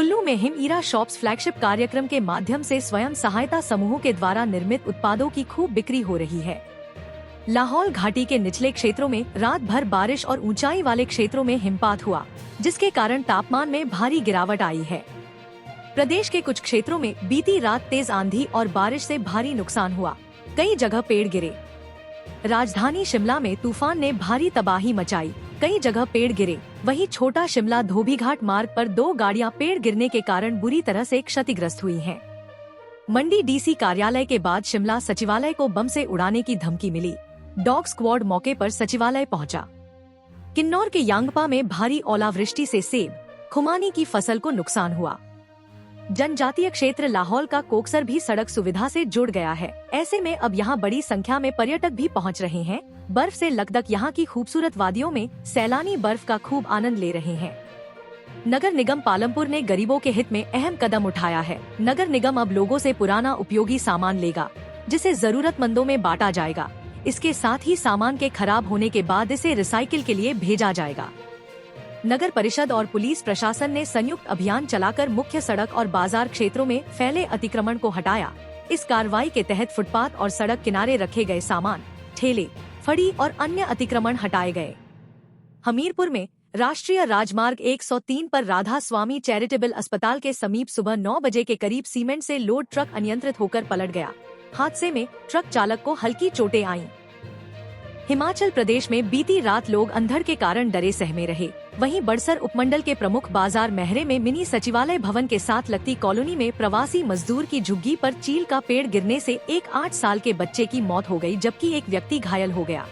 कुल्लू में हिम-ईरा shops flagship कार्यक्रम के माध्यम से स्वयं सहायता समूहों के द्वारा निर्मित उत्पादों की खूब बिक्री हो रही है। लाहौल घाटी के निचले क्षेत्रों में रात भर बारिश और ऊंचाई वाले क्षेत्रों में हिमपात हुआ, जिसके कारण तापमान में भारी गिरावट आई है। प्रदेश के कुछ क्षेत्रों में बीती रात तेज आंधी और बारिश से भारी नुकसान हुआ, कई जगह पेड़ गिरे। राजधानी शिमला में तूफान ने भारी तबाही मचाई, कई जगह पेड़ गिरे। वहीं छोटा शिमला धोबीघाट मार्ग पर 2 गाड़ियां पेड़ गिरने के कारण बुरी तरह से क्षतिग्रस्त हुई हैं। मंडी डीसी कार्यालय के बाद शिमला सचिवालय को बम से उड़ाने की धमकी मिली। डॉग स्क्वाड मौके पर सचिवालय पहुंचा। किन्नौर के यांगपा में भारी ओलावृष्टि से सेब, खुमानी की फसल को नुकसान हुआ। जनजातीय क्षेत्र लाहौल का कोकसर भी सड़क सुविधा से जुड़ गया है। ऐसे में अब यहाँ बड़ी संख्या में पर्यटक भी पहुँच रहे हैं। बर्फ से लकदक यहाँ की खूबसूरत वादियों में सैलानी बर्फ का खूब आनंद ले रहे हैं। नगर निगम पालमपुर ने गरीबों के हित में अहम कदम उठाया है। नगर निगम अब लोगों से पुराना उपयोगी सामान लेगा, जिसे जरूरतमंदों में बांटा जाएगा। इसके साथ ही सामान के खराब होने के बाद इसे रिसाइकिल के लिए भेजा जाएगा। नगर परिषद और पुलिस प्रशासन ने संयुक्त अभियान चलाकर मुख्य सड़क और बाजार क्षेत्रों में फैले अतिक्रमण को हटाया। इस कार्रवाई के तहत फुटपाथ और सड़क किनारे रखे गए सामान, ठेले, फड़ी और अन्य अतिक्रमण हटाए गए। हमीरपुर में राष्ट्रीय राजमार्ग 103 पर राधा स्वामी चैरिटेबल अस्पताल के समीप सुबह 9 बजे के करीब सीमेंट से लोड ट्रक अनियंत्रित होकर पलट गया। हादसे में ट्रक चालक को हल्की चोटें आईं। हिमाचल प्रदेश में बीती रात लोग अंधड़ के कारण डरे सहमे रहे। वहीं बड़सर उपमंडल के प्रमुख बाजार महरे में मिनी सचिवालय भवन के साथ लगती कॉलोनी में प्रवासी मजदूर की झुग्गी पर चील का पेड़ गिरने से एक 8 साल के बच्चे की मौत हो गई, जबकि एक व्यक्ति घायल हो गया।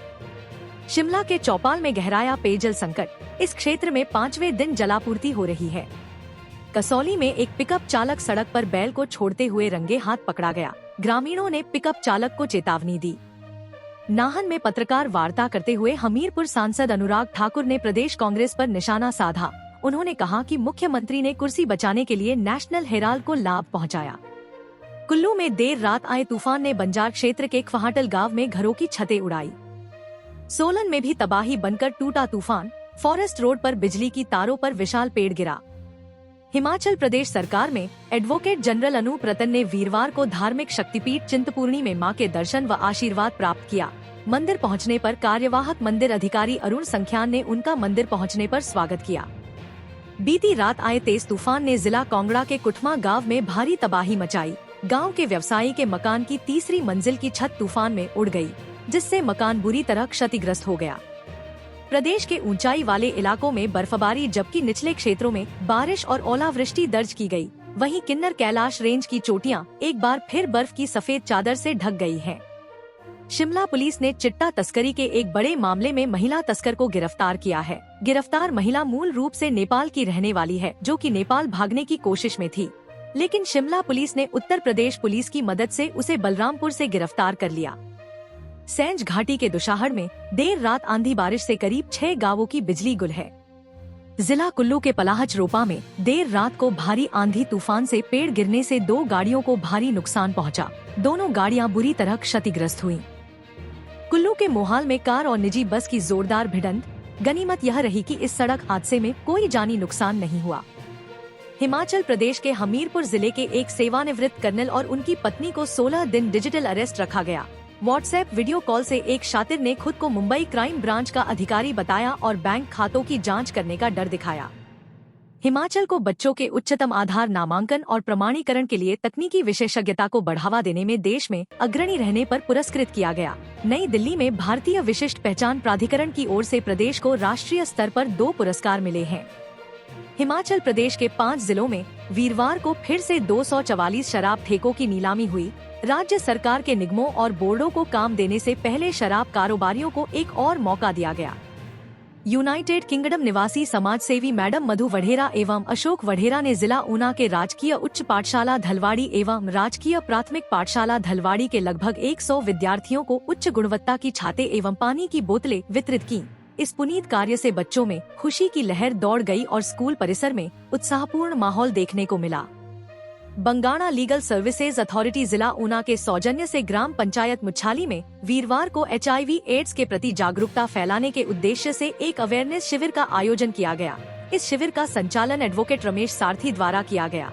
शिमला के चौपाल में गहराया पेयजल संकट। इस क्षेत्र में 5वें दिन जलापूर्ति हो रही है। कसौली में एक पिकअप चालक सड़क पर बैल को छोड़ते हुए रंगे हाथ पकड़ा गया। ग्रामीणों ने पिकअप चालक को चेतावनी दी। नाहन में पत्रकार वार्ता करते हुए हमीरपुर सांसद अनुराग ठाकुर ने प्रदेश कांग्रेस पर निशाना साधा। उन्होंने कहा कि मुख्यमंत्री ने कुर्सी बचाने के लिए नेशनल हेराल्ड को लाभ पहुंचाया। कुल्लू में देर रात आए तूफान ने बंजार क्षेत्र के खवाहटल गांव में घरों की छतें उड़ाई। सोलन में भी तबाही बनकर टूटा तूफान। फॉरेस्ट रोड पर बिजली की तारों पर विशाल पेड़ गिरा। हिमाचल प्रदेश सरकार में एडवोकेट जनरल अनूप रतन ने वीरवार को धार्मिक शक्तिपीठ चिंतपूर्णी में मां के दर्शन व आशीर्वाद प्राप्त किया। मंदिर पहुंचने पर कार्यवाहक मंदिर अधिकारी अरुण संख्यान ने उनका मंदिर पहुंचने पर स्वागत किया। बीती रात आए तेज तूफान ने जिला कांगड़ा के कुठमा गांव में भारी तबाही मचाई। गांव के व्यवसायी के मकान की तीसरी मंजिल की छत तूफान में उड़ गई, जिससे मकान बुरी तरह क्षतिग्रस्त हो गया। प्रदेश के ऊंचाई वाले इलाकों में बर्फबारी, जबकि निचले क्षेत्रों में बारिश और ओलावृष्टि दर्ज की गई। वहीं किन्नर कैलाश रेंज की चोटियां एक बार फिर बर्फ की सफेद चादर से ढक गई हैं। शिमला पुलिस ने चिट्टा तस्करी के एक बड़े मामले में महिला तस्कर को गिरफ्तार किया है। गिरफ्तार महिला मूल रूप से नेपाल की रहने वाली है, जो कि नेपाल भागने की कोशिश में थी, लेकिन शिमला पुलिस ने उत्तर प्रदेश पुलिस की मदद से उसे बलरामपुर से गिरफ्तार कर लिया। सैंज घाटी के दुशाहड़ में देर रात आंधी बारिश से करीब 6 गांवों की बिजली गुल है। जिला कुल्लू के पलाहच रोपा में देर रात को भारी आंधी तूफान से पेड़ गिरने से 2 गाड़ियों को भारी नुकसान पहुंचा। दोनों गाड़ियां बुरी तरह क्षतिग्रस्त हुईं। कुल्लू के मोहाल में कार और निजी बस की जोरदार भिड़ंत। गनीमत यह रही कि इस सड़क हादसे में कोई जानी नुकसान नहीं हुआ। हिमाचल प्रदेश के हमीरपुर जिले के एक सेवानिवृत्त कर्नल और उनकी पत्नी को 16 दिन डिजिटल अरेस्ट रखा गया। व्हाट्सएप वीडियो कॉल से एक शातिर ने खुद को मुंबई क्राइम ब्रांच का अधिकारी बताया और बैंक खातों की जांच करने का डर दिखाया। हिमाचल को बच्चों के उच्चतम आधार नामांकन और प्रमाणीकरण के लिए तकनीकी विशेषज्ञता को बढ़ावा देने में देश में अग्रणी रहने पर पुरस्कृत किया गया। नई दिल्ली में भारतीय विशिष्ट पहचान प्राधिकरण की ओर से प्रदेश को राष्ट्रीय स्तर पर 2 पुरस्कार मिले हैं। हिमाचल प्रदेश के 5 जिलों में वीरवार को फिर से 244 शराब ठेकों की नीलामी हुई। राज्य सरकार के निगमों और बोर्डों को काम देने से पहले शराब कारोबारियों को एक और मौका दिया गया। यूनाइटेड किंगडम निवासी समाजसेवी मैडम मधु वढेरा एवं अशोक वढेरा ने जिला ऊना के राजकीय उच्च पाठशाला धलवाड़ी एवं राजकीय प्राथमिक पाठशाला धलवाड़ी के लगभग 100 विद्यार्थियों को उच्च गुणवत्ता की छाते एवं पानी की बोतलें वितरित की। इस पुनीत कार्य से बच्चों में खुशी की लहर दौड़ गई और स्कूल परिसर में उत्साहपूर्ण माहौल देखने को मिला। बंगाणा लीगल सर्विसेज अथॉरिटी जिला ऊना के सौजन्य से ग्राम पंचायत मुच्छाली में वीरवार को HIV एड्स के प्रति जागरूकता फैलाने के उद्देश्य से एक अवेयरनेस शिविर का आयोजन किया गया। इस शिविर का संचालन एडवोकेट रमेश सारथी द्वारा किया गया।